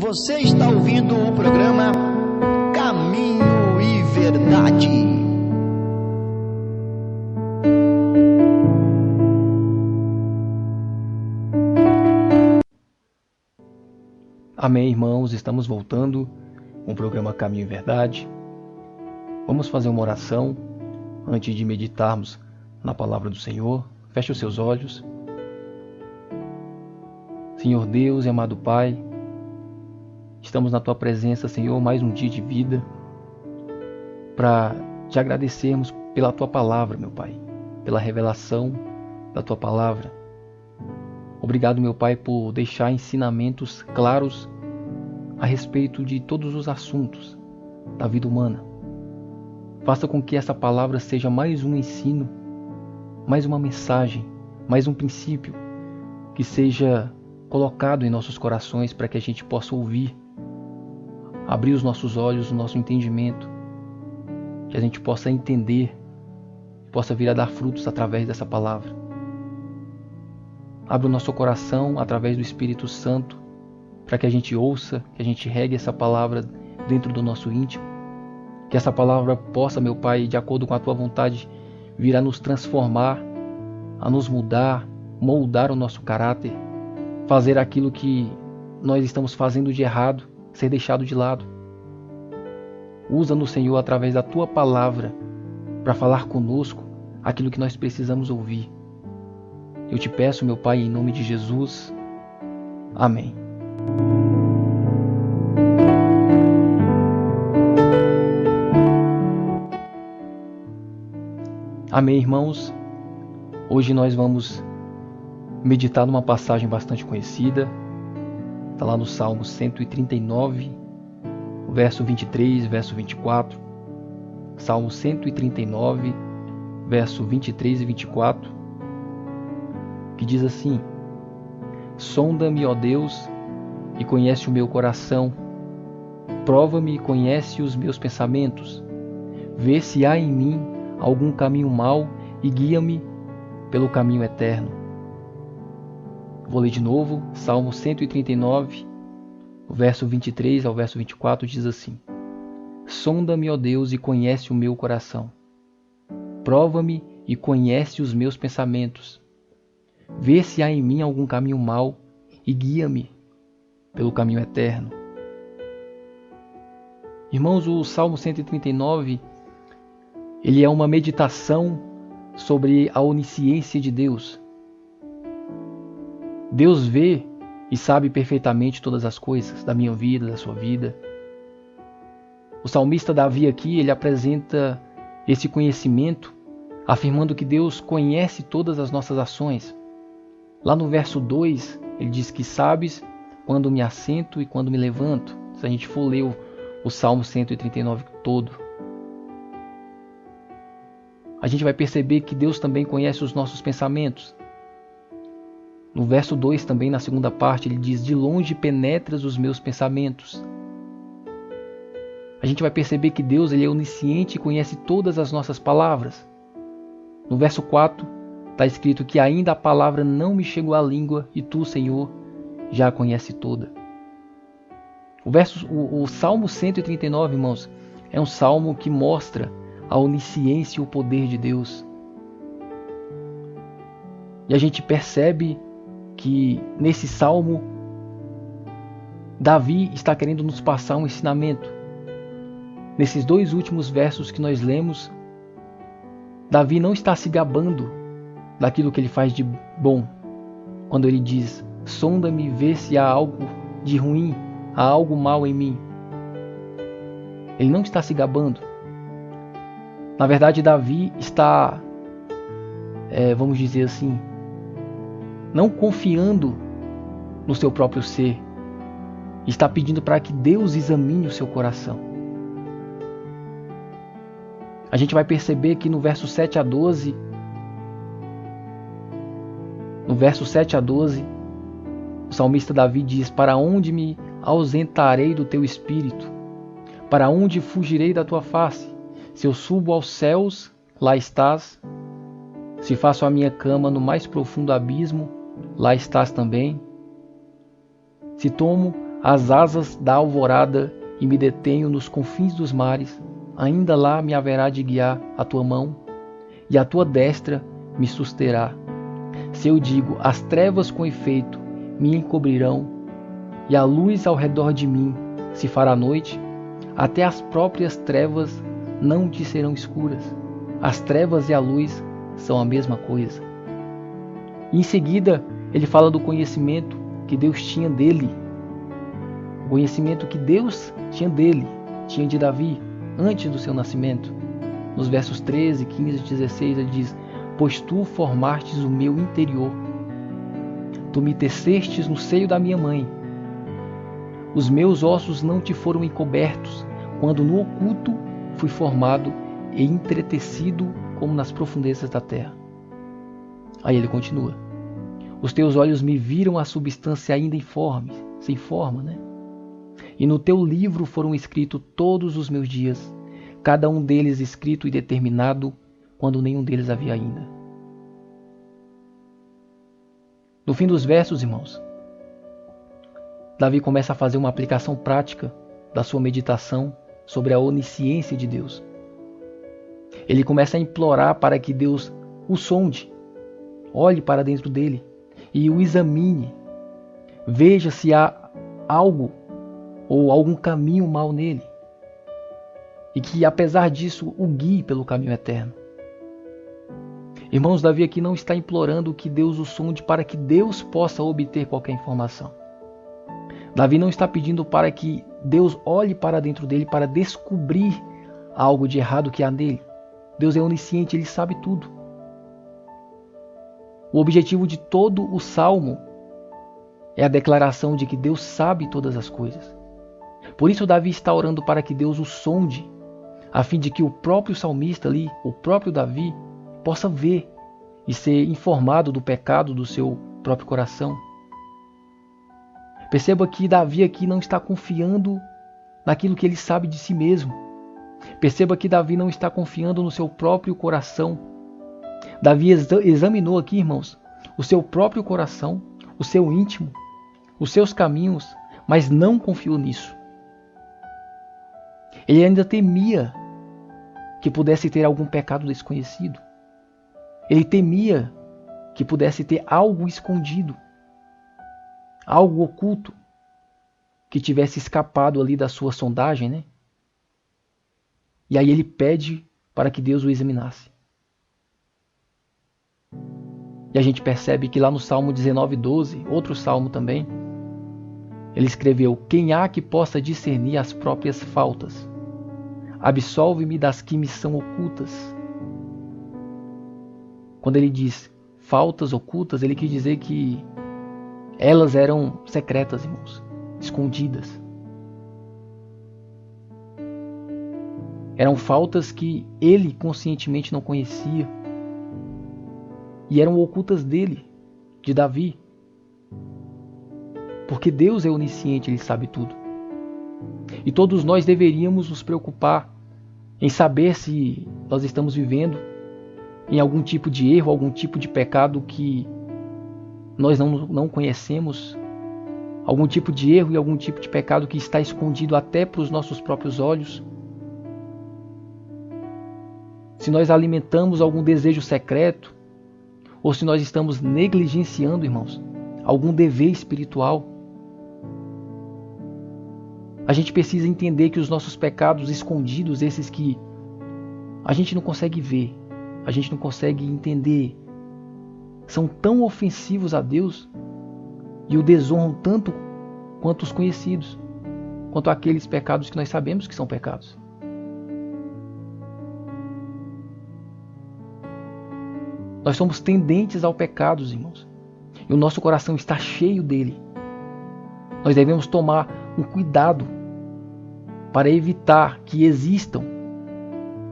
Você está ouvindo o programa Caminho e Verdade. Amém, irmãos, estamos voltando com o programa Caminho e Verdade. Vamos fazer uma oração antes de meditarmos na palavra do Senhor. Feche os seus olhos. Senhor Deus e amado Pai, estamos na Tua presença, Senhor, mais um dia de vida para te agradecermos pela Tua palavra, meu Pai, pela revelação da Tua palavra. Obrigado, meu Pai, por deixar ensinamentos claros a respeito de todos os assuntos da vida humana. Faça com que essa palavra seja mais um ensino, mais uma mensagem, mais um princípio que seja colocado em nossos corações para que a gente possa ouvir, abrir os nossos olhos, o nosso entendimento, que a gente possa entender, possa vir a dar frutos através dessa palavra. Abra o nosso coração através do Espírito Santo para que a gente ouça, que a gente regue essa palavra dentro do nosso íntimo, que essa palavra possa, meu Pai, de acordo com a Tua vontade, vir a nos transformar, a nos mudar, moldar o nosso caráter, fazer aquilo que nós estamos fazendo de errado, ser deixado de lado. Usa-nos, Senhor, através da Tua palavra para falar conosco aquilo que nós precisamos ouvir. Eu te peço, meu Pai, em nome de Jesus. Amém. Amém, irmãos. Hoje nós vamos meditar numa passagem bastante conhecida. Está lá no Salmo 139, verso 23, verso 24. Salmo 139, verso 23 e 24, que diz assim: Sonda-me, ó Deus, e conhece o meu coração. Prova-me e conhece os meus pensamentos. Vê se há em mim algum caminho mau e guia-me pelo caminho eterno. Vou ler de novo, Salmo 139, o verso 23 ao verso 24 diz assim: Sonda-me, ó Deus, e conhece o meu coração. Prova-me e conhece os meus pensamentos. Vê se há em mim algum caminho mau e guia-me pelo caminho eterno. Irmãos, o Salmo 139, ele é uma meditação sobre a onisciência de Deus. Deus vê e sabe perfeitamente todas as coisas da minha vida, da sua vida. O salmista Davi aqui, ele apresenta esse conhecimento, afirmando que Deus conhece todas as nossas ações. Lá no verso 2, ele diz que sabes quando me assento e quando me levanto. Se a gente for ler o Salmo 139 todo, a gente vai perceber que Deus também conhece os nossos pensamentos. No verso 2 também, na segunda parte, ele diz: de longe penetras os meus pensamentos. A gente vai perceber que Deus, ele é onisciente e conhece todas as nossas palavras. No verso 4 está escrito que ainda a palavra não me chegou à língua e tu, Senhor, já a conhece toda. O Salmo 139, irmãos, é um salmo que mostra a onisciência e o poder de Deus. E a gente percebe que nesse salmo, Davi está querendo nos passar um ensinamento. Nesses dois últimos versos que nós lemos, Davi não está se gabando daquilo que ele faz de bom. Quando ele diz: sonda-me e vê se há algo de ruim, há algo mal em mim. Ele não está se gabando. Na verdade, Davi está, vamos dizer assim, não confiando no seu próprio ser. Está pedindo para que Deus examine o seu coração. A gente vai perceber que no verso 7 a 12, o salmista Davi diz: para onde me ausentarei do teu espírito? Para onde fugirei da tua face? Se eu subo aos céus, lá estás. Se faço a minha cama no mais profundo abismo, lá estás também. Se tomo às asas da alvorada e me detenho nos confins dos mares, ainda lá me haverá de guiar a tua mão, e a tua destra me susterá. Se eu digo, as trevas com efeito me encobrirão, e a luz ao redor de mim se fará noite, até as próprias trevas não te serão escuras. As trevas e a luz são a mesma coisa. E em seguida, ele fala do conhecimento que Deus tinha dele. O conhecimento que Deus tinha dele, tinha de Davi, antes do seu nascimento. Nos versos 13, 15 e 16, ele diz: pois tu formastes o meu interior. Tu me tecestes no seio da minha mãe. Os meus ossos não te foram encobertos, quando no oculto fui formado e entretecido como nas profundezas da terra. Aí ele continua: os teus olhos me viram a substância ainda informe, sem forma, né? E no teu livro foram escritos todos os meus dias, cada um deles escrito e determinado, quando nenhum deles havia ainda. No fim dos versos, irmãos, Davi começa a fazer uma aplicação prática da sua meditação sobre a onisciência de Deus. Ele começa a implorar para que Deus o sonde, olhe para dentro dele e o examine, veja se há algo ou algum caminho mau nele, e que apesar disso o guie pelo caminho eterno. Irmãos, Davi aqui não está implorando que Deus o sonde para que Deus possa obter qualquer informação. Davi não está pedindo para que Deus olhe para dentro dele para descobrir algo de errado que há nele. Deus é onisciente, ele sabe tudo. O objetivo de todo o Salmo é a declaração de que Deus sabe todas as coisas. Por isso Davi está orando para que Deus o sonde, a fim de que o próprio salmista ali, o próprio Davi, possa ver e ser informado do pecado do seu próprio coração. Perceba que Davi aqui não está confiando naquilo que ele sabe de si mesmo. Perceba que Davi não está confiando no seu próprio coração. Davi examinou aqui, irmãos, o seu próprio coração, o seu íntimo, os seus caminhos, mas não confiou nisso. Ele ainda temia que pudesse ter algum pecado desconhecido. Ele temia que pudesse ter algo escondido, algo oculto, que tivesse escapado ali da sua sondagem, né? E aí ele pede para que Deus o examinasse. E a gente percebe que lá no Salmo 19:12, outro salmo também, ele escreveu: quem há que possa discernir as próprias faltas? Absolve-me das que me são ocultas. Quando ele diz faltas ocultas, ele quis dizer que elas eram secretas, irmãos, escondidas. Eram faltas que ele conscientemente não conhecia. E eram ocultas dele, de Davi. Porque Deus é onisciente, ele sabe tudo. E todos nós deveríamos nos preocupar em saber se nós estamos vivendo em algum tipo de erro, algum tipo de pecado que nós não conhecemos, algum tipo de erro e algum tipo de pecado que está escondido até para os nossos próprios olhos. Se nós alimentamos algum desejo secreto, ou se nós estamos negligenciando, irmãos, algum dever espiritual. A gente precisa entender que os nossos pecados escondidos, esses que a gente não consegue ver, a gente não consegue entender, são tão ofensivos a Deus e o desonram tanto quanto os conhecidos, quanto aqueles pecados que nós sabemos que são pecados. Nós somos tendentes ao pecado, irmãos, e o nosso coração está cheio dele. Nós devemos tomar um cuidado para evitar que existam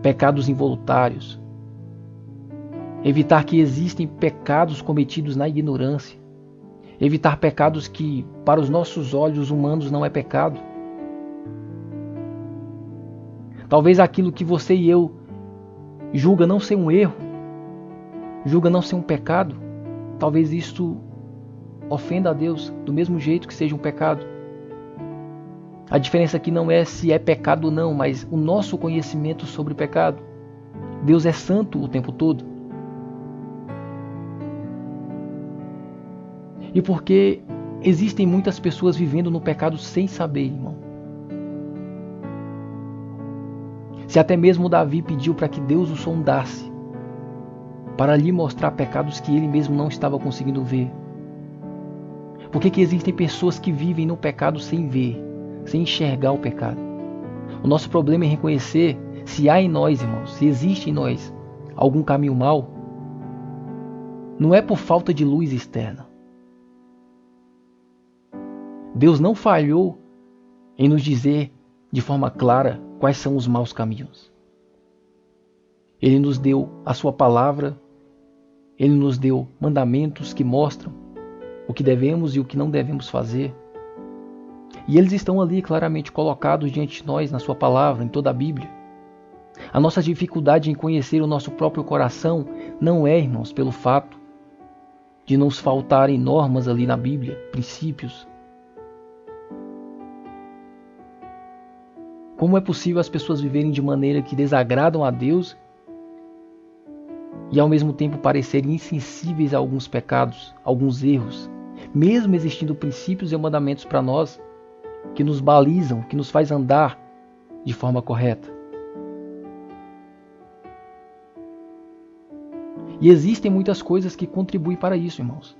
pecados involuntários, evitar que existem pecados cometidos na ignorância, evitar pecados que para os nossos olhos humanos não é pecado. Talvez aquilo que você e eu julga não ser um erro, julga não ser um pecado, talvez isto ofenda a Deus do mesmo jeito que seja um pecado. A diferença aqui não é se é pecado ou não, mas o nosso conhecimento sobre o pecado. Deus é santo o tempo todo. E porque existem muitas pessoas vivendo no pecado sem saber, irmão. Se até mesmo Davi pediu para que Deus o sondasse, para lhe mostrar pecados que ele mesmo não estava conseguindo ver. Por que existem pessoas que vivem no pecado sem ver, sem enxergar o pecado? O nosso problema é reconhecer se há em nós, irmãos, se existe em nós algum caminho mau. Não é por falta de luz externa. Deus não falhou em nos dizer de forma clara quais são os maus caminhos. Ele nos deu a sua palavra, Ele nos deu mandamentos que mostram o que devemos e o que não devemos fazer. E eles estão ali claramente colocados diante de nós na sua palavra, em toda a Bíblia. A nossa dificuldade em conhecer o nosso próprio coração não é, irmãos, pelo fato de nos faltarem normas ali na Bíblia, princípios. Como é possível as pessoas viverem de maneira que desagradam a Deus e ao mesmo tempo parecerem insensíveis a alguns pecados, alguns erros, mesmo existindo princípios e mandamentos para nós que nos balizam, que nos faz andar de forma correta? E existem muitas coisas que contribuem para isso, irmãos.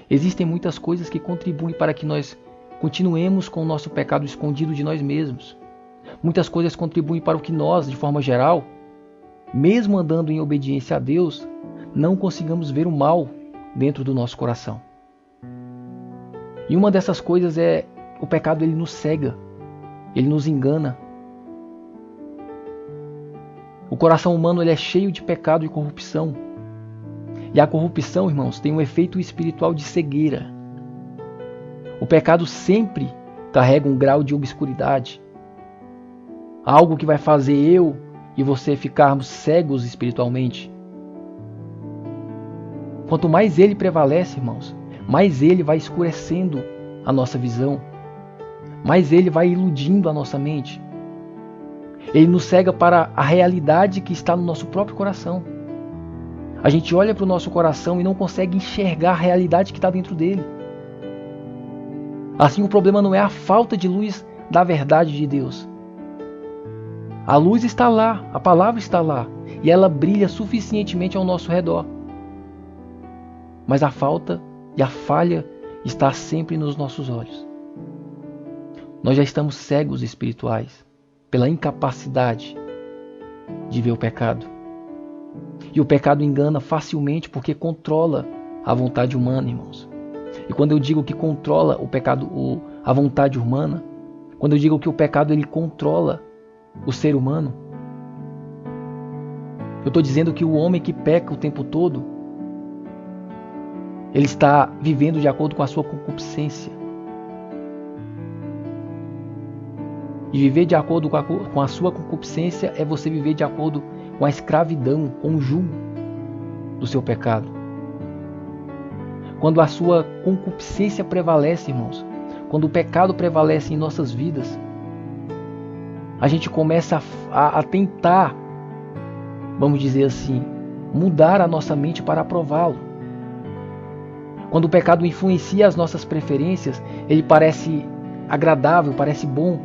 Existem muitas coisas que contribuem para que nós continuemos com o nosso pecado escondido de nós mesmos. Muitas coisas contribuem para o que nós, de forma geral, mesmo andando em obediência a Deus, não consigamos ver o mal dentro do nosso coração. E uma dessas coisas é o pecado. Ele nos cega, ele nos engana. O coração humano ele é cheio de pecado e corrupção. E a corrupção, irmãos, tem um efeito espiritual de cegueira. O pecado sempre carrega um grau de obscuridade. Algo que vai fazer eu e você ficarmos cegos espiritualmente. Quanto mais ele prevalece, irmãos, mais ele vai escurecendo a nossa visão. Mais ele vai iludindo a nossa mente. Ele nos cega para a realidade que está no nosso próprio coração. A gente olha para o nosso coração e não consegue enxergar a realidade que está dentro dele. Assim, o problema não é a falta de luz da verdade de Deus. A luz está lá, a palavra está lá, e ela brilha suficientemente ao nosso redor. Mas a falta e a falha está sempre nos nossos olhos. Nós já estamos cegos espirituais pela incapacidade de ver o pecado. E o pecado engana facilmente porque controla a vontade humana, irmãos. E quando eu digo que controla o pecado, a vontade humana, quando eu digo que o pecado ele controla o ser humano, eu estou dizendo que o homem que peca o tempo todo, ele está vivendo de acordo com a sua concupiscência. E viver de acordo com a sua concupiscência é você viver de acordo com a escravidão, com o jugo do seu pecado. Quando a sua concupiscência prevalece, irmãos, quando o pecado prevalece em nossas vidas, a gente começa a tentar, vamos dizer assim, mudar a nossa mente para aprová-lo. Quando o pecado influencia as nossas preferências, ele parece agradável, parece bom,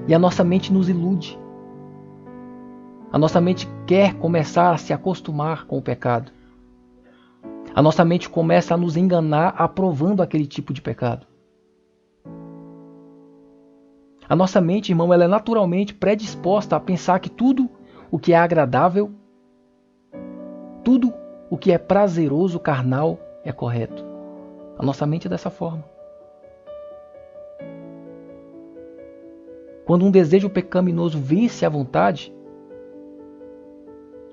e a nossa mente nos ilude. A nossa mente quer começar a se acostumar com o pecado. A nossa mente começa a nos enganar aprovando aquele tipo de pecado. A nossa mente, irmão, ela é naturalmente predisposta a pensar que tudo o que é agradável, tudo o que é prazeroso, carnal, é correto. A nossa mente é dessa forma. Quando um desejo pecaminoso vence a vontade,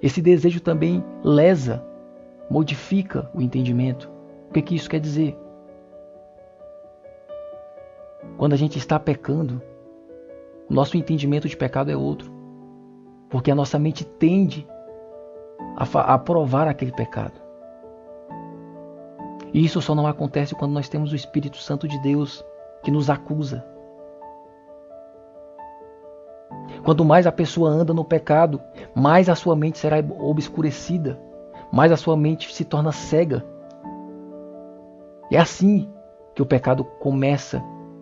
esse desejo também lesa, modifica o entendimento. O que isso quer dizer? Quando a gente está pecando, o nosso entendimento de pecado é outro. Porque a nossa mente tende a aprovar aquele pecado. E isso só não acontece quando nós temos o Espírito Santo de Deus que nos acusa. Quanto mais a pessoa anda no pecado, mais a sua mente será obscurecida, mais a sua mente se torna cega. É assim que o pecado começa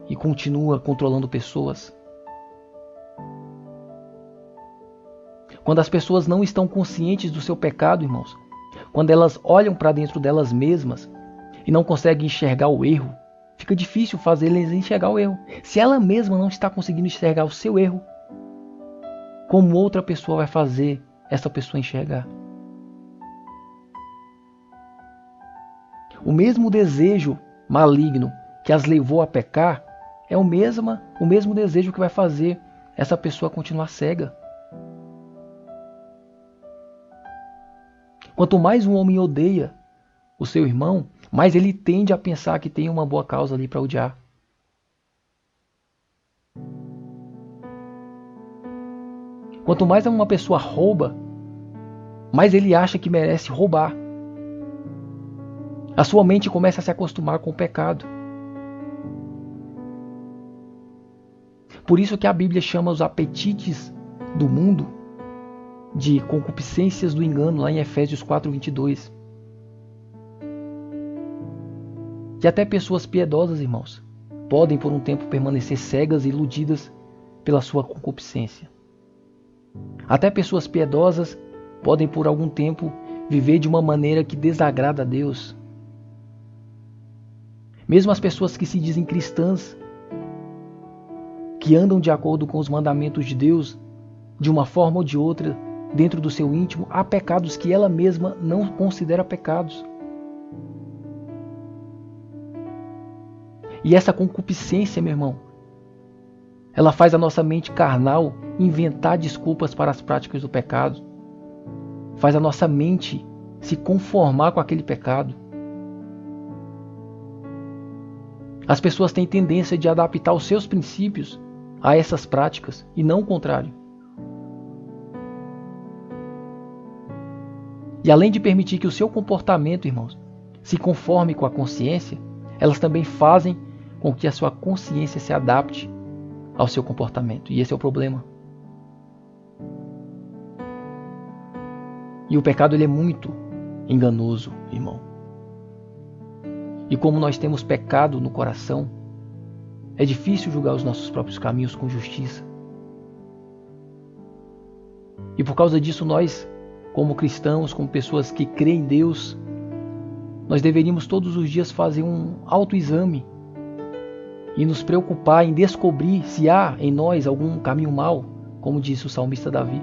e continua controlando pessoas. Quando as pessoas não estão conscientes do seu pecado, irmãos, quando elas olham para dentro delas mesmas e não conseguem enxergar o erro, fica difícil fazer eles enxergar o erro. Se ela mesma não está conseguindo enxergar o seu erro, como outra pessoa vai fazer essa pessoa enxergar? O mesmo desejo maligno que as levou a pecar é o mesmo desejo que vai fazer essa pessoa continuar cega. Quanto mais um homem odeia o seu irmão, mais ele tende a pensar que tem uma boa causa ali para odiar. Quanto mais uma pessoa rouba, mais ele acha que merece roubar. A sua mente começa a se acostumar com o pecado. Por isso que a Bíblia chama os apetites do mundo de concupiscências do engano, lá em Efésios 4:22. Que até pessoas piedosas, irmãos, podem por um tempo permanecer cegas e iludidas pela sua concupiscência. Até pessoas piedosas podem por algum tempo viver de uma maneira que desagrada a Deus. Mesmo as pessoas que se dizem cristãs, que andam de acordo com os mandamentos de Deus, de uma forma ou de outra, dentro do seu íntimo, há pecados que ela mesma não considera pecados. E essa concupiscência, meu irmão, ela faz a nossa mente carnal inventar desculpas para as práticas do pecado. Faz a nossa mente se conformar com aquele pecado. As pessoas têm tendência de adaptar os seus princípios a essas práticas e não o contrário. E além de permitir que o seu comportamento, irmãos, se conforme com a consciência, elas também fazem com que a sua consciência se adapte ao seu comportamento. E esse é o problema. E o pecado ele é muito enganoso, irmão. E como nós temos pecado no coração, é difícil julgar os nossos próprios caminhos com justiça. E por causa disso nós, como cristãos, como pessoas que creem em Deus, nós deveríamos todos os dias fazer um autoexame e nos preocupar em descobrir se há em nós algum caminho mau, como disse o salmista Davi.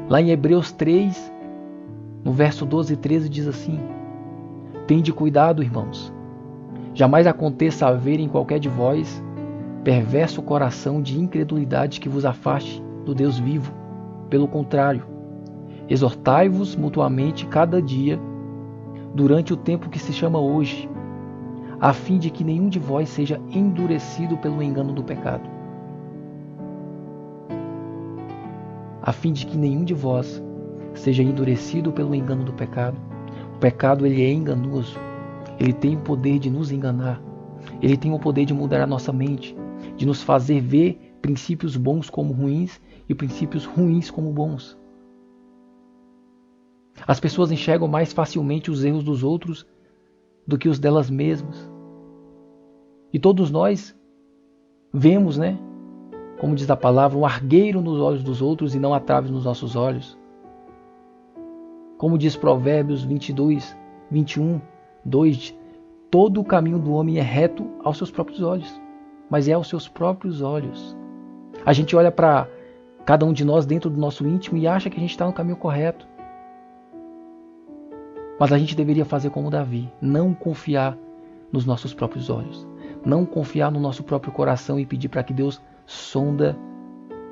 Lá em Hebreus 3, no verso 12 e 13, diz assim: Tende cuidado, irmãos, jamais aconteça haver em qualquer de vós perverso coração de incredulidade que vos afaste do Deus vivo. Pelo contrário, exortai-vos mutuamente cada dia, durante o tempo que se chama hoje, a fim de que nenhum de vós seja endurecido pelo engano do pecado. A fim de que nenhum de vós seja endurecido pelo engano do pecado. O pecado ele é enganoso. Ele tem o poder de nos enganar. Ele tem o poder de mudar a nossa mente, de nos fazer ver princípios bons como ruins e princípios ruins como bons. As pessoas enxergam mais facilmente os erros dos outros do que os delas mesmas. E todos nós vemos, como diz a palavra, um argueiro nos olhos dos outros e não a trave nos nossos olhos. Como diz Provérbios 22, 21, 2, todo o caminho do homem é reto aos seus próprios olhos, mas é aos seus próprios olhos. A gente olha para cada um de nós dentro do nosso íntimo e acha que a gente está no caminho correto. Mas a gente deveria fazer como Davi, não confiar nos nossos próprios olhos, não confiar no nosso próprio coração e pedir para que Deus sonda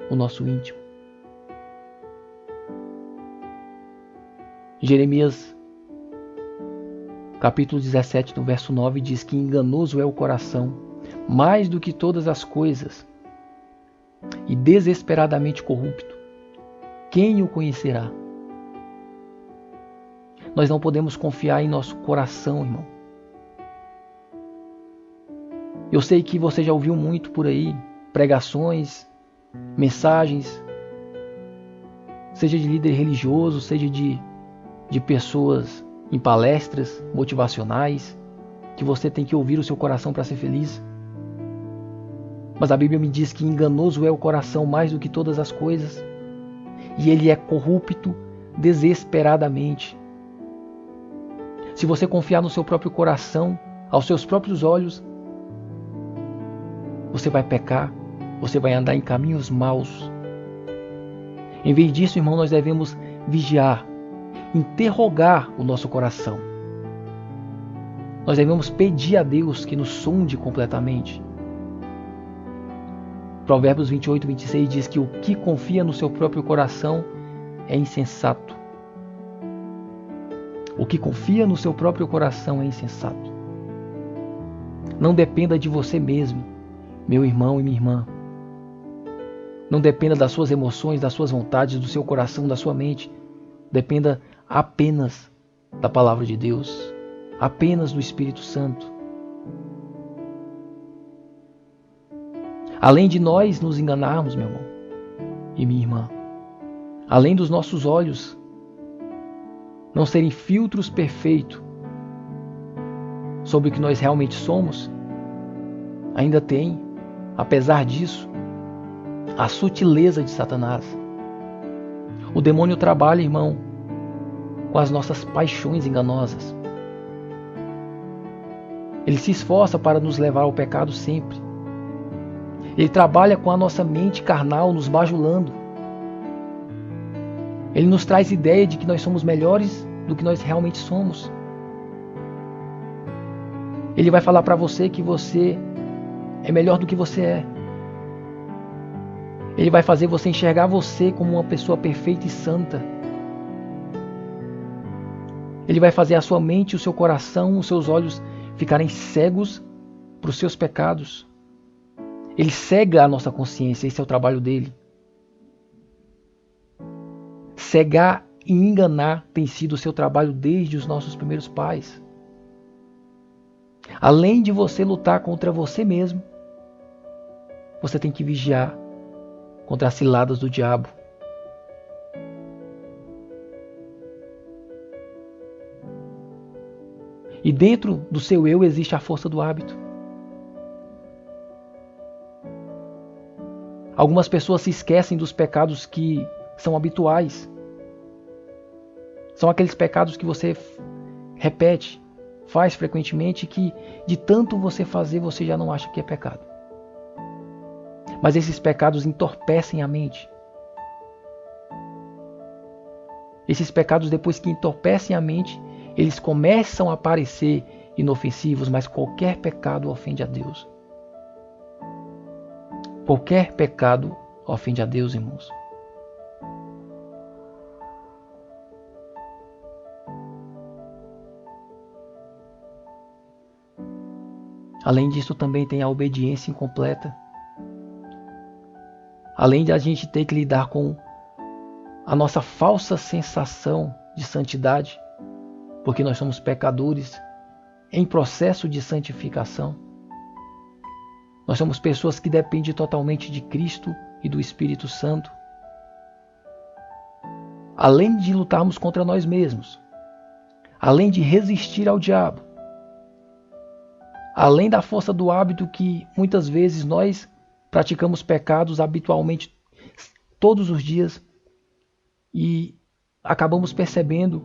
o nosso íntimo. Jeremias, capítulo 17, no verso 9, diz que enganoso é o coração, mais do que todas as coisas, e desesperadamente corrupto. Quem o conhecerá? Nós não podemos confiar em nosso coração, irmão. Eu sei que você já ouviu muito por aí pregações, mensagens, seja de líder religioso, seja de pessoas em palestras motivacionais, que você tem que ouvir o seu coração para ser feliz. Mas a Bíblia me diz que enganoso é o coração mais do que todas as coisas, e ele é corrupto desesperadamente. Se você confiar no seu próprio coração, aos seus próprios olhos, você vai pecar, você vai andar em caminhos maus. Em vez disso, irmão, nós devemos vigiar, interrogar o nosso coração. Nós devemos pedir a Deus que nos sonde completamente. Provérbios 28, 26 diz que o que confia no seu próprio coração é insensato. O que confia no seu próprio coração é insensato. Não dependa de você mesmo, meu irmão e minha irmã. Não dependa das suas emoções, das suas vontades, do seu coração, da sua mente. Dependa apenas da palavra de Deus, apenas do Espírito Santo. Além de nós nos enganarmos, meu irmão e minha irmã, além dos nossos olhos não serem filtros perfeitos sobre o que nós realmente somos, ainda tem, apesar disso, a sutileza de Satanás. O demônio trabalha, irmão, com as nossas paixões enganosas. Ele se esforça para nos levar ao pecado sempre. Ele trabalha com a nossa mente carnal, nos bajulando. Ele nos traz ideia de que nós somos melhores do que nós realmente somos. Ele vai falar para você que você é melhor do que você é. Ele vai fazer você enxergar você como uma pessoa perfeita e santa. Ele vai fazer a sua mente, o seu coração, os seus olhos ficarem cegos para os seus pecados. Ele cega a nossa consciência, esse é o trabalho dele. Cegar e enganar tem sido o seu trabalho desde os nossos primeiros pais. Além de você lutar contra você mesmo, você tem que vigiar contra as ciladas do diabo. E dentro do seu eu existe a força do hábito. Algumas pessoas se esquecem dos pecados que são habituais. São aqueles pecados que você repete, faz frequentemente, que de tanto você fazer você já não acha que é pecado. Mas esses pecados entorpecem a mente. Esses pecados, depois que entorpecem a mente, eles começam a parecer inofensivos, mas qualquer pecado ofende a Deus. Qualquer pecado ofende a Deus, irmãos. Além disso, também tem a obediência incompleta. Além de a gente ter que lidar com a nossa falsa sensação de santidade, porque nós somos pecadores em processo de santificação. Nós somos pessoas que dependem totalmente de Cristo e do Espírito Santo. Além de lutarmos contra nós mesmos, além de resistir ao diabo, além da força do hábito que muitas vezes nós praticamos pecados habitualmente todos os dias e acabamos percebendo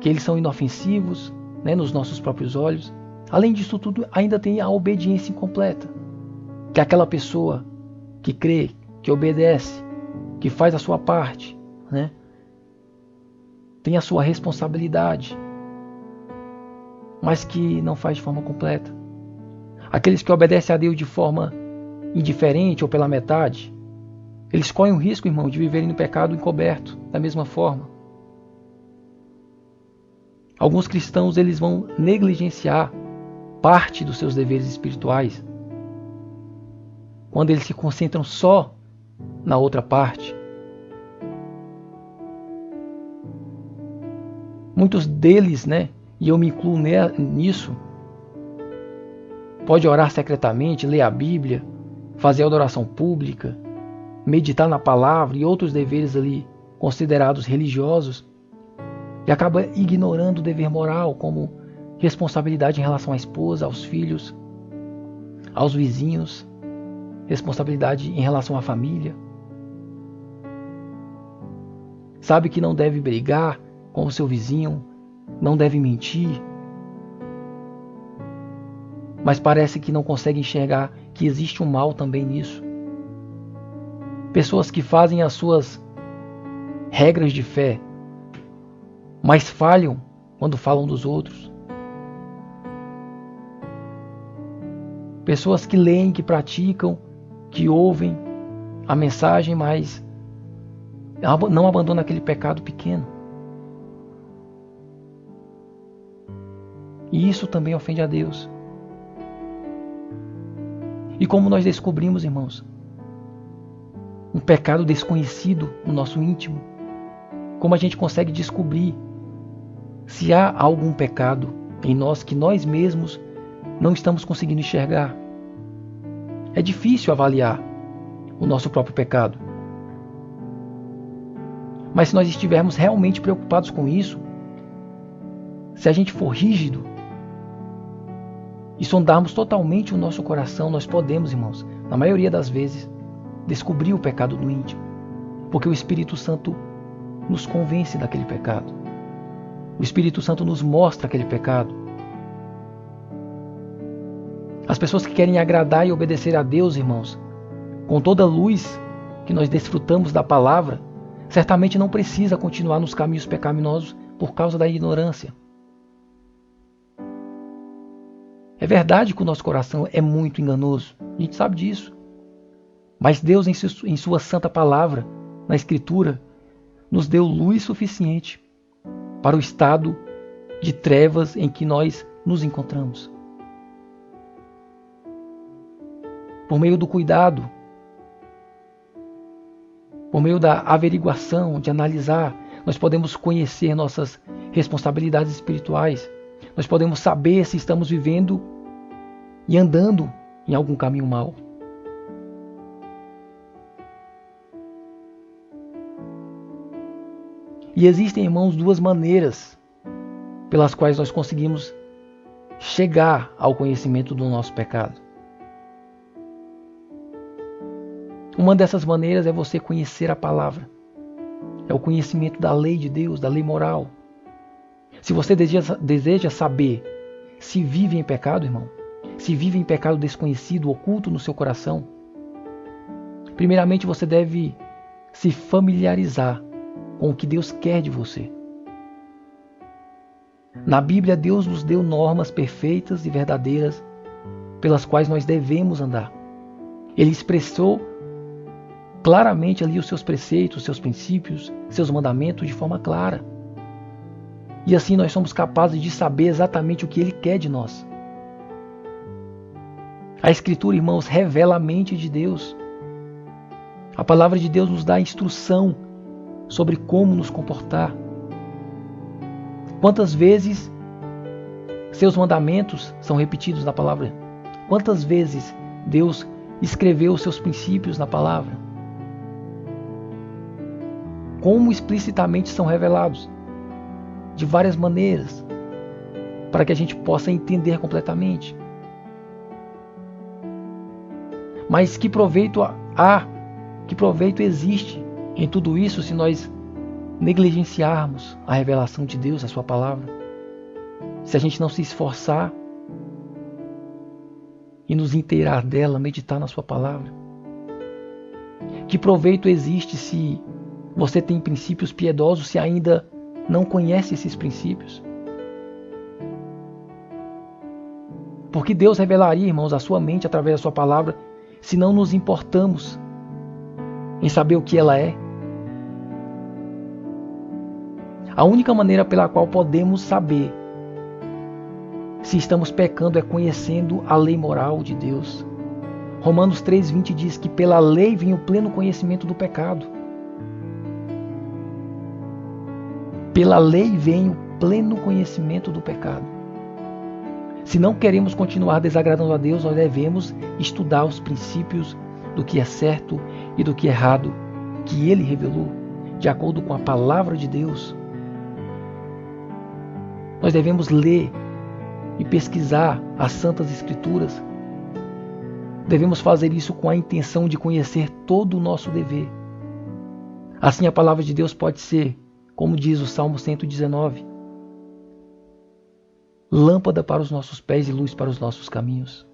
que eles são inofensivos, né, nos nossos próprios olhos. Além disso tudo, ainda tem a obediência incompleta, que é aquela pessoa que crê, que obedece, que faz a sua parte, né? Tem a sua responsabilidade, mas que não faz de forma completa. Aqueles que obedecem a Deus de forma indiferente ou pela metade, eles correm o risco, irmão, de viverem no pecado encoberto, da mesma forma. Alguns cristãos, eles vão negligenciar parte dos seus deveres espirituais quando eles se concentram só na outra parte. Muitos deles, né, e eu me incluo nisso, pode orar secretamente, ler a Bíblia, fazer a adoração pública, meditar na palavra e outros deveres ali considerados religiosos, e acaba ignorando o dever moral, como responsabilidade em relação à esposa, aos filhos, aos vizinhos, responsabilidade em relação à família. Sabe que não deve brigar com o seu vizinho, não deve mentir, mas parece que não consegue enxergar que existe um mal também nisso. Pessoas que fazem as suas regras de fé, mas falham quando falam dos outros. Pessoas que leem, que praticam, que ouvem a mensagem, mas não abandonam aquele pecado pequeno. E isso também ofende a Deus. E como nós descobrimos, irmãos, um pecado desconhecido no nosso íntimo? Como a gente consegue descobrir se há algum pecado em nós que nós mesmos não estamos conseguindo enxergar? É difícil avaliar o nosso próprio pecado. Mas se nós estivermos realmente preocupados com isso, se a gente for rígido e sondarmos totalmente o nosso coração, nós podemos, irmãos, na maioria das vezes, descobrir o pecado no íntimo. Porque o Espírito Santo nos convence daquele pecado. O Espírito Santo nos mostra aquele pecado. As pessoas que querem agradar e obedecer a Deus, irmãos, com toda a luz que nós desfrutamos da palavra, certamente não precisa continuar nos caminhos pecaminosos por causa da ignorância. É verdade que o nosso coração é muito enganoso, a gente sabe disso. Mas Deus, em sua santa palavra, na Escritura, nos deu luz suficiente para o estado de trevas em que nós nos encontramos. Por meio do cuidado, por meio da averiguação, de analisar, nós podemos conhecer nossas responsabilidades espirituais. Nós podemos saber se estamos vivendo e andando em algum caminho mau. E existem, irmãos, duas maneiras pelas quais nós conseguimos chegar ao conhecimento do nosso pecado. Uma dessas maneiras é você conhecer a palavra. É o conhecimento da lei de Deus, da lei moral. Se você deseja saber se vive em pecado, irmão, se vive em pecado desconhecido, oculto no seu coração, primeiramente você deve se familiarizar com o que Deus quer de você. Na Bíblia, Deus nos deu normas perfeitas e verdadeiras pelas quais nós devemos andar. Ele expressou claramente ali os seus preceitos, os seus princípios, seus mandamentos de forma clara. E assim nós somos capazes de saber exatamente o que Ele quer de nós. A Escritura, irmãos, revela a mente de Deus. A palavra de Deus nos dá instrução sobre como nos comportar. Quantas vezes seus mandamentos são repetidos na palavra? Quantas vezes Deus escreveu os seus princípios na palavra? Como explicitamente são revelados? De várias maneiras, para que a gente possa entender completamente. Mas que proveito há, que proveito existe em tudo isso se nós negligenciarmos a revelação de Deus, a sua palavra? Se a gente não se esforçar e nos inteirar dela, meditar na sua palavra? Que proveito existe se você tem princípios piedosos se ainda não conhece esses princípios? Porque Deus revelaria, irmãos, a sua mente através da sua palavra, se não nos importamos em saber o que ela é. A única maneira pela qual podemos saber se estamos pecando é conhecendo a lei moral de Deus. Romanos 3:20 diz que pela lei vem o pleno conhecimento do pecado. Pela lei vem o pleno conhecimento do pecado. Se não queremos continuar desagradando a Deus, nós devemos estudar os princípios do que é certo e do que é errado, que Ele revelou, de acordo com a palavra de Deus. Nós devemos ler e pesquisar as Santas Escrituras. Devemos fazer isso com a intenção de conhecer todo o nosso dever. Assim a palavra de Deus pode ser, como diz o Salmo 119, lâmpada para os nossos pés e luz para os nossos caminhos.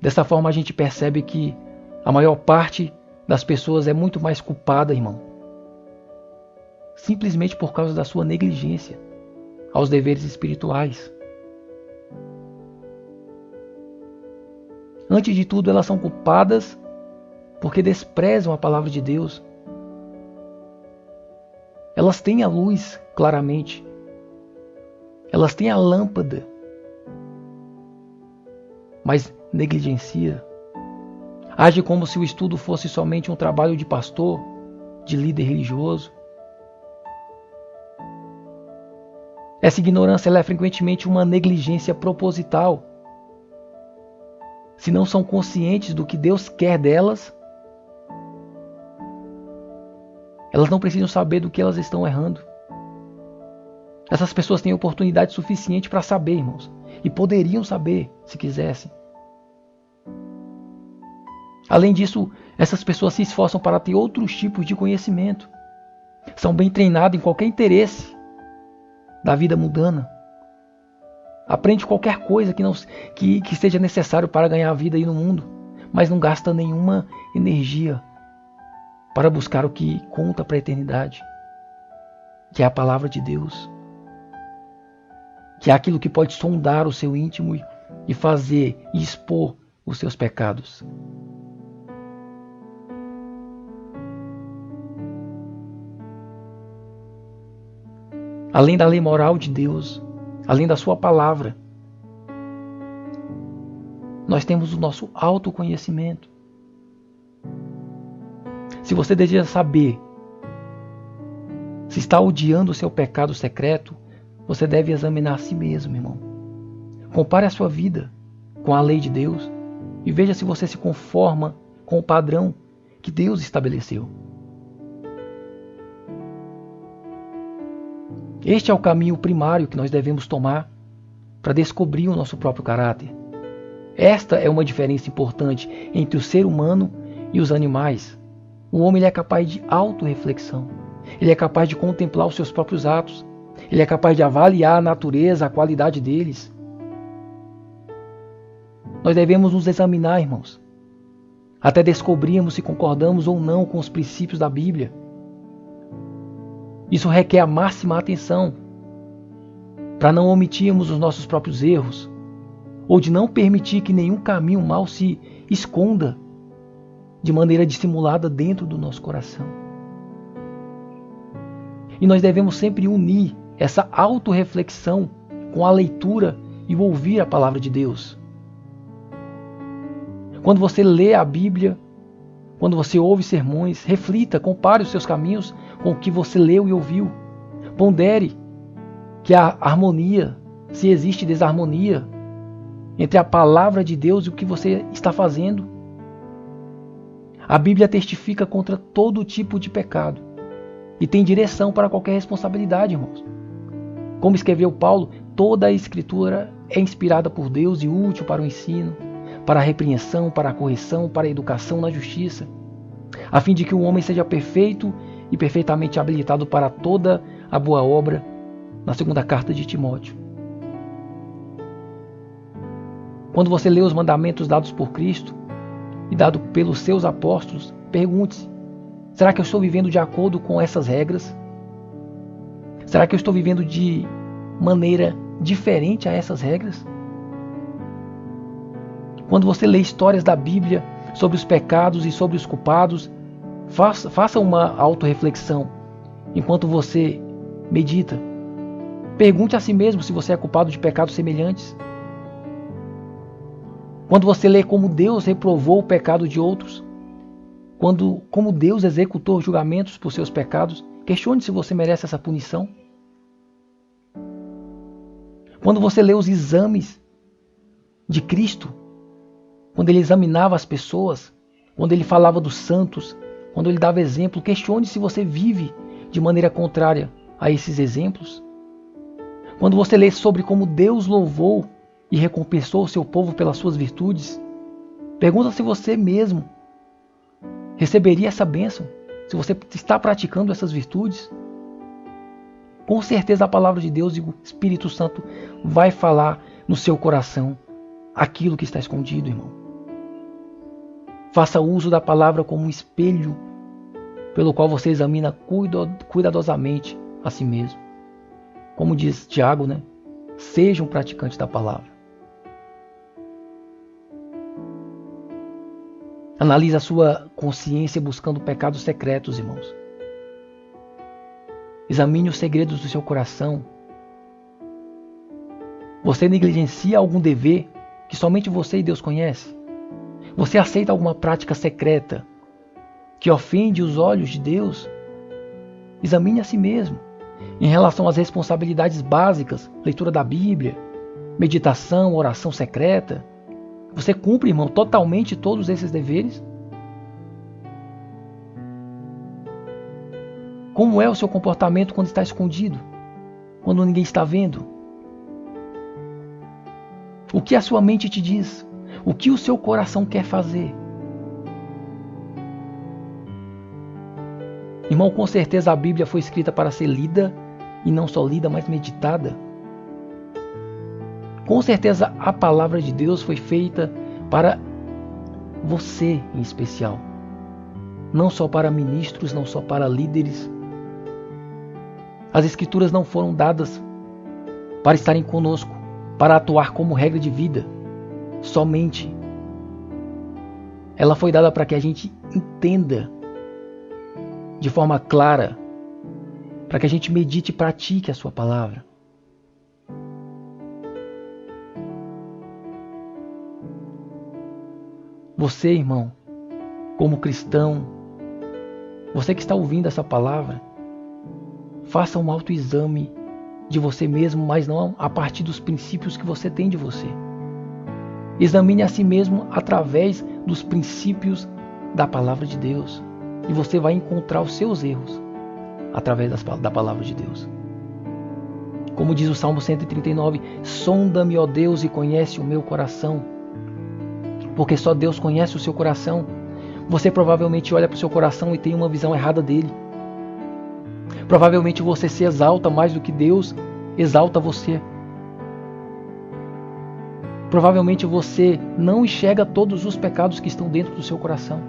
Dessa forma a gente percebe que a maior parte das pessoas é muito mais culpada, irmão, simplesmente por causa da sua negligência aos deveres espirituais. Antes de tudo, elas são culpadas porque desprezam a palavra de Deus. Elas têm a luz, claramente. Elas têm a lâmpada, mas negligencia. Age como se o estudo fosse somente um trabalho de pastor, de líder religioso. Essa ignorância ela é frequentemente uma negligência proposital. Se não são conscientes do que Deus quer delas, elas não precisam saber do que elas estão errando. Essas pessoas têm oportunidade suficiente para saber, irmãos, e poderiam saber se quisessem. Além disso, essas pessoas se esforçam para ter outros tipos de conhecimento. São bem treinadas em qualquer interesse da vida mundana. Aprende qualquer coisa que seja necessário para ganhar a vida aí no mundo, mas não gasta nenhuma energia para buscar o que conta para a eternidade, que é a palavra de Deus, que é aquilo que pode sondar o seu íntimo e fazer e expor os seus pecados. Além da lei moral de Deus, além da sua palavra, nós temos o nosso autoconhecimento. Se você deseja saber se está odiando o seu pecado secreto, você deve examinar a si mesmo, irmão. Compare a sua vida com a lei de Deus e veja se você se conforma com o padrão que Deus estabeleceu. Este é o caminho primário que nós devemos tomar para descobrir o nosso próprio caráter. Esta é uma diferença importante entre o ser humano e os animais. O homem ele é capaz de autorreflexão. Ele é capaz de contemplar os seus próprios atos. Ele é capaz de avaliar a natureza, a qualidade deles. Nós devemos nos examinar, irmãos, até descobrirmos se concordamos ou não com os princípios da Bíblia. Isso requer a máxima atenção para não omitirmos os nossos próprios erros ou de não permitir que nenhum caminho mau se esconda de maneira dissimulada dentro do nosso coração. E nós devemos sempre unir essa autorreflexão com a leitura e o ouvir a palavra de Deus. Quando você lê a Bíblia, quando você ouve sermões, reflita, compare os seus caminhos com o que você leu e ouviu. Pondere que há harmonia, se existe desarmonia entre a palavra de Deus e o que você está fazendo. A Bíblia testifica contra todo tipo de pecado e tem direção para qualquer responsabilidade, irmãos. Como escreveu Paulo, toda a Escritura é inspirada por Deus e útil para o ensino, para a repreensão, para a correção, para a educação na justiça, a fim de que o homem seja perfeito e perfeitamente habilitado para toda a boa obra, na segunda carta de Timóteo. Quando você lê os mandamentos dados por Cristo e dados pelos seus apóstolos, pergunte-se: será que eu estou vivendo de acordo com essas regras? Será que eu estou vivendo de maneira diferente a essas regras? Quando você lê histórias da Bíblia sobre os pecados e sobre os culpados, faça uma autorreflexão enquanto você medita. Pergunte a si mesmo se você é culpado de pecados semelhantes. Quando você lê como Deus reprovou o pecado de outros, como Deus executou julgamentos por seus pecados, questione se você merece essa punição. Quando você lê os exames de Cristo, quando ele examinava as pessoas, quando ele falava dos santos, quando ele dava exemplo. Questione se você vive de maneira contrária a esses exemplos. Quando você lê sobre como Deus louvou e recompensou o seu povo pelas suas virtudes, pergunta se você mesmo receberia essa bênção, se você está praticando essas virtudes. Com certeza a palavra de Deus e o Espírito Santo vai falar no seu coração aquilo que está escondido, irmão. Faça uso da palavra como um espelho pelo qual você examina cuidadosamente a si mesmo. Como diz Tiago, né? Seja um praticante da palavra. Analise a sua consciência buscando pecados secretos, irmãos. Examine os segredos do seu coração. Você negligencia algum dever que somente você e Deus conhecem? Você aceita alguma prática secreta que ofende os olhos de Deus? Examine a si mesmo. Em relação às responsabilidades básicas, leitura da Bíblia, meditação, oração secreta, você cumpre, irmão, totalmente todos esses deveres? Como é o seu comportamento quando está escondido? Quando ninguém está vendo? O que a sua mente te diz? O que o seu coração quer fazer? Irmão, com certeza a Bíblia foi escrita para ser lida, e não só lida, mas meditada. Com certeza a palavra de Deus foi feita para você em especial. Não só para ministros, não só para líderes. As Escrituras não foram dadas para estarem conosco, para atuar como regra de vida, somente. Ela foi dada para que a gente entenda de forma clara, para que a gente medite e pratique a sua palavra. Você, irmão, como cristão, você que está ouvindo essa palavra, faça um autoexame de você mesmo, mas não a partir dos princípios que você tem de você. Examine a si mesmo através dos princípios da palavra de Deus. E você vai encontrar os seus erros através da palavra de Deus. Como diz o Salmo 139, sonda-me, ó Deus, e conhece o meu coração. Porque só Deus conhece o seu coração. Você provavelmente olha para o seu coração e tem uma visão errada dele. Provavelmente você se exalta mais do que Deus exalta você. Provavelmente você não enxerga todos os pecados que estão dentro do seu coração.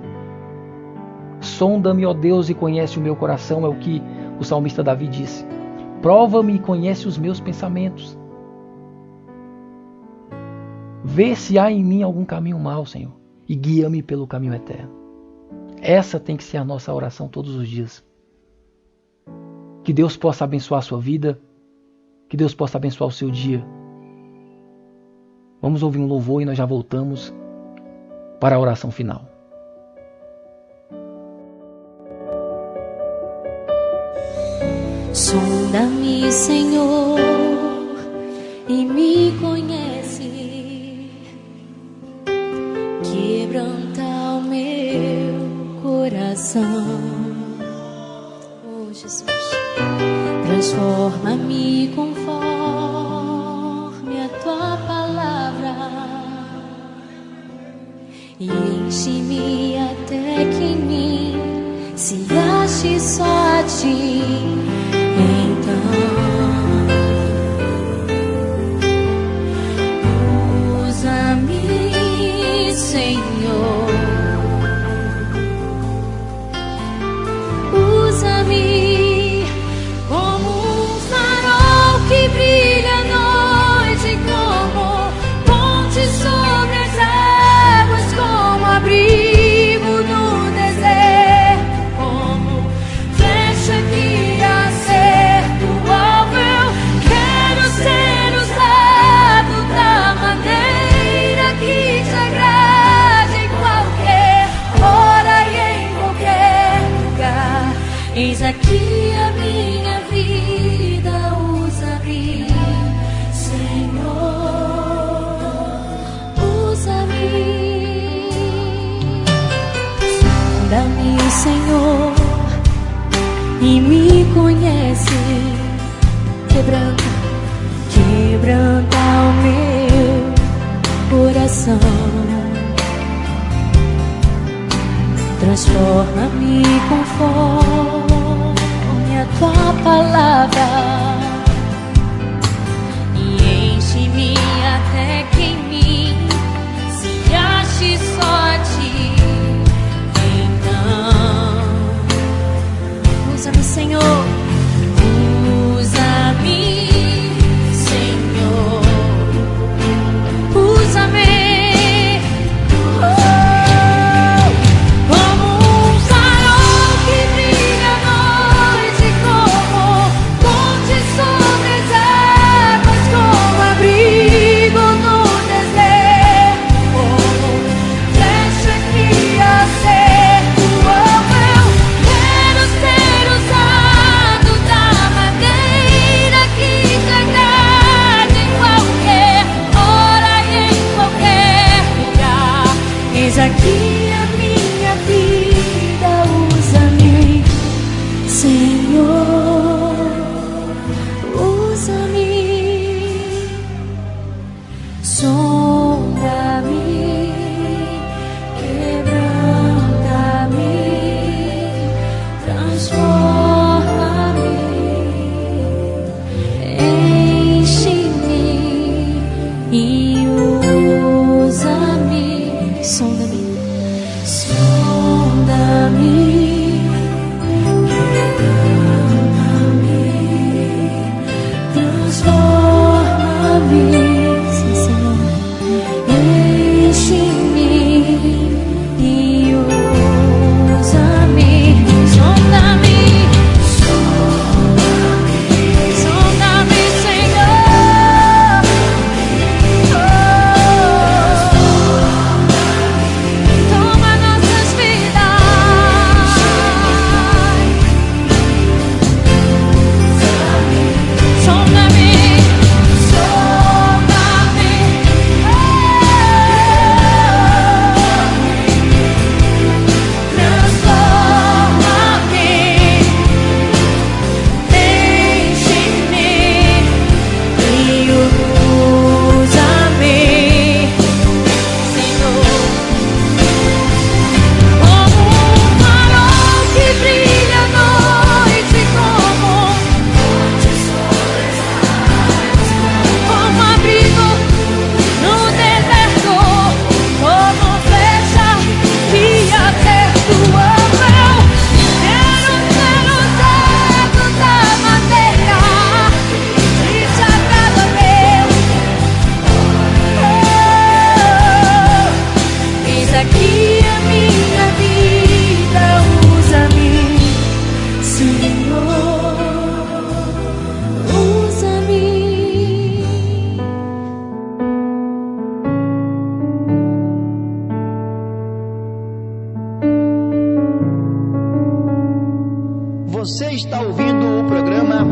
Sonda-me, ó Deus, e conhece o meu coração, é o que o salmista Davi disse. Prova-me e conhece os meus pensamentos. Vê se há em mim algum caminho mau, Senhor, e guia-me pelo caminho eterno. Essa tem que ser a nossa oração todos os dias. Que Deus possa abençoar a sua vida, que Deus possa abençoar o seu dia. Vamos ouvir um louvor e nós já voltamos para a oração final. Sonda-me, Senhor, e me conhece. Quebranta o meu coração. Oh, Jesus. Transforma-me conforme a tua palavra e enche-me até que em mim se ache só a ti. Então, usa-me, Senhor, usa-me como um farol que brilha à noite, como ponte sobre as águas, como abrigo no deserto, como flecha que e me conhece. Quebranta o meu coração. Transforma-me conforme a tua palavra e enche-me até que em mim se ache só a ti. Então, usa-me, Senhor, usa-me, Senhor, usa-me. Eis aqui a minha vida, usa-me, Senhor, usa-me, sonda-me, quebranta-me, transforma-me, enche-me e usa-me. Sonda-me, sonda-me, quebranta-me, transforma-me, sim, Senhor, enche-me e usa-me, sonda-me, sonda-me, sonda-me, Senhor. Você está ouvindo o programa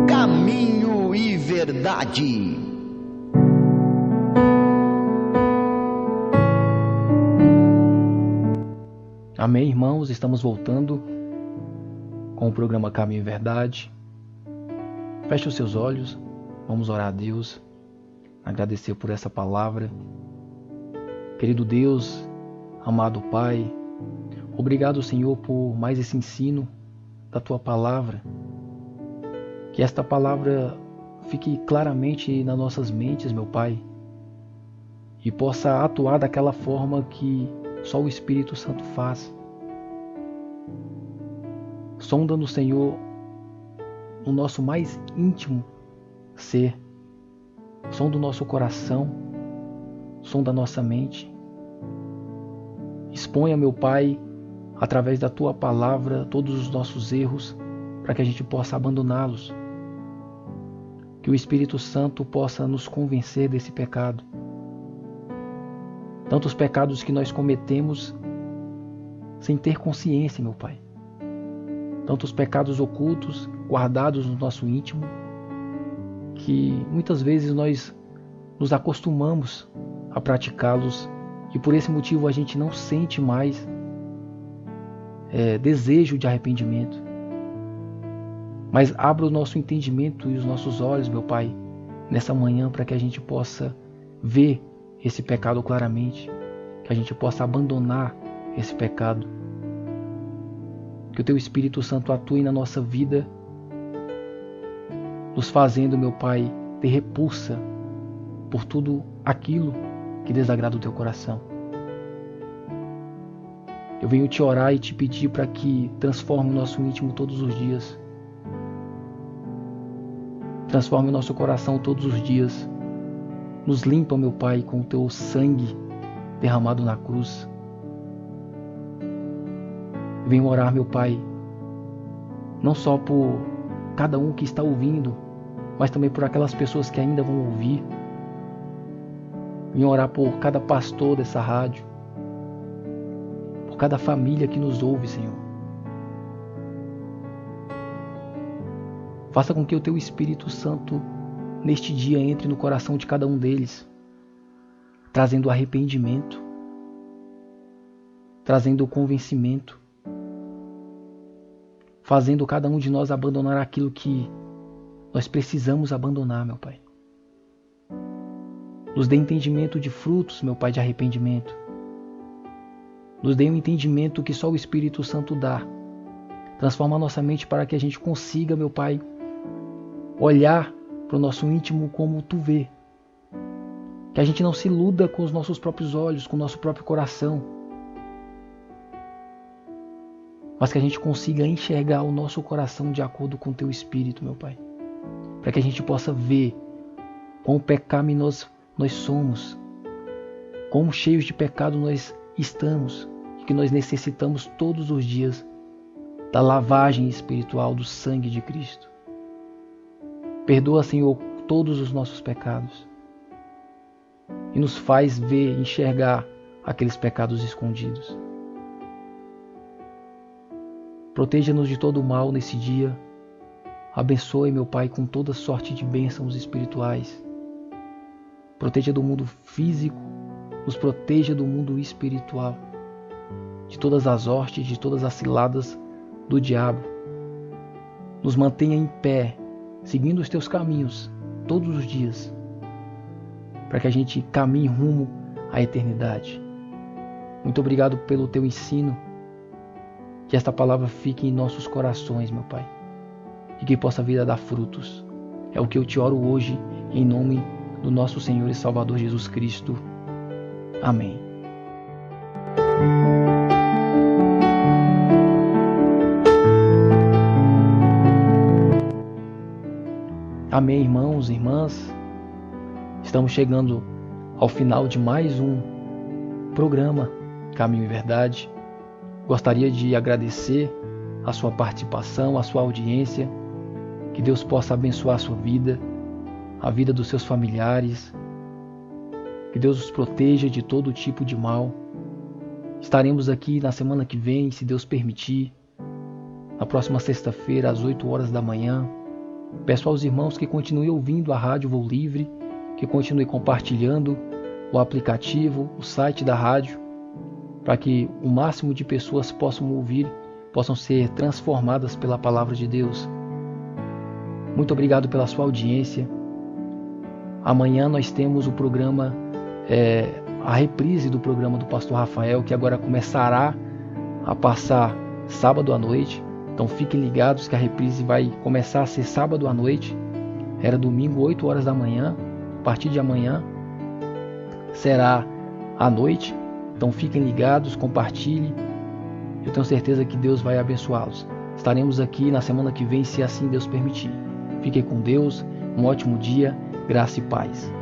Caminho e Verdade. Amém, irmãos? Estamos voltando com o programa Caminho e Verdade. Feche os seus olhos, vamos orar a Deus, agradecer por essa palavra. Querido Deus, amado Pai, obrigado, Senhor, por mais esse ensino da Tua Palavra. Que esta palavra fique claramente nas nossas mentes, meu Pai, e possa atuar daquela forma que só o Espírito Santo faz. Sonda-nos, Senhor, no nosso mais íntimo ser, sonda o nosso coração, sonda a nossa mente. Exponha, meu Pai, através da Tua Palavra, todos os nossos erros, para que a gente possa abandoná-los. Que o Espírito Santo possa nos convencer desse pecado. Tantos pecados que nós cometemos sem ter consciência, meu Pai. Tantos pecados ocultos, guardados no nosso íntimo, que muitas vezes nós nos acostumamos a praticá-los e por esse motivo a gente não sente mais desejo de arrependimento. Mas abra o nosso entendimento e os nossos olhos, meu Pai, nessa manhã, para que a gente possa ver esse pecado claramente, que a gente possa abandonar esse pecado. Que o Teu Espírito Santo atue na nossa vida, nos fazendo, meu Pai, ter repulsa por tudo aquilo que desagrada o Teu coração. Eu venho te orar e te pedir para que transforme o nosso íntimo todos os dias. Transforme o nosso coração todos os dias. Nos limpa, meu Pai, com o Teu sangue derramado na cruz. Eu venho orar, meu Pai, não só por cada um que está ouvindo, mas também por aquelas pessoas que ainda vão ouvir. Venho orar por cada pastor dessa rádio, por cada família que nos ouve, Senhor. Faça com que o Teu Espírito Santo, neste dia, entre no coração de cada um deles, trazendo arrependimento, trazendo convencimento, fazendo cada um de nós abandonar aquilo que nós precisamos abandonar, meu Pai. Nos dê entendimento de frutos, meu Pai, de arrependimento. Nos dê um entendimento que só o Espírito Santo dá. Transforma a nossa mente para que a gente consiga, meu Pai, olhar para o nosso íntimo como Tu vê. Que a gente não se iluda com os nossos próprios olhos, com o nosso próprio coração, mas que a gente consiga enxergar o nosso coração de acordo com o Teu Espírito, meu Pai. Para que a gente possa ver quão pecaminosos nós somos, quão cheios de pecado nós estamos, e que nós necessitamos todos os dias da lavagem espiritual do sangue de Cristo. Perdoa, Senhor, todos os nossos pecados e nos faz ver, enxergar aqueles pecados escondidos. Proteja-nos de todo o mal nesse dia. Abençoe, meu Pai, com toda sorte de bênçãos espirituais. Proteja do mundo físico, nos proteja do mundo espiritual, de todas as hostes, de todas as ciladas do diabo. Nos mantenha em pé, seguindo os Teus caminhos todos os dias, para que a gente caminhe rumo à eternidade. Muito obrigado pelo Teu ensino. Que esta palavra fique em nossos corações, meu Pai, e que possa vir a dar frutos. É o que eu te oro hoje, em nome do nosso Senhor e Salvador Jesus Cristo. Amém. Amém, irmãos e irmãs. Estamos chegando ao final de mais um programa Caminho e Verdade. Gostaria de agradecer a sua participação, a sua audiência. Que Deus possa abençoar a sua vida, a vida dos seus familiares. Que Deus os proteja de todo tipo de mal. Estaremos aqui na semana que vem, se Deus permitir, na próxima sexta-feira, às 8 horas da manhã. Peço aos irmãos que continuem ouvindo a Rádio Voo Livre, que continuem compartilhando o aplicativo, o site da rádio, para que o máximo de pessoas possam ouvir, possam ser transformadas pela palavra de Deus. Muito obrigado pela sua audiência. Amanhã nós temos o programa, a reprise do programa do Pastor Rafael, que agora começará a passar sábado à noite. Então fiquem ligados que a reprise vai começar a ser sábado à noite. Era domingo, 8 horas da manhã. A partir de amanhã será à noite. Então fiquem ligados, compartilhem. Eu tenho certeza que Deus vai abençoá-los. Estaremos aqui na semana que vem, se assim Deus permitir. Fiquem com Deus, um ótimo dia, graça e paz.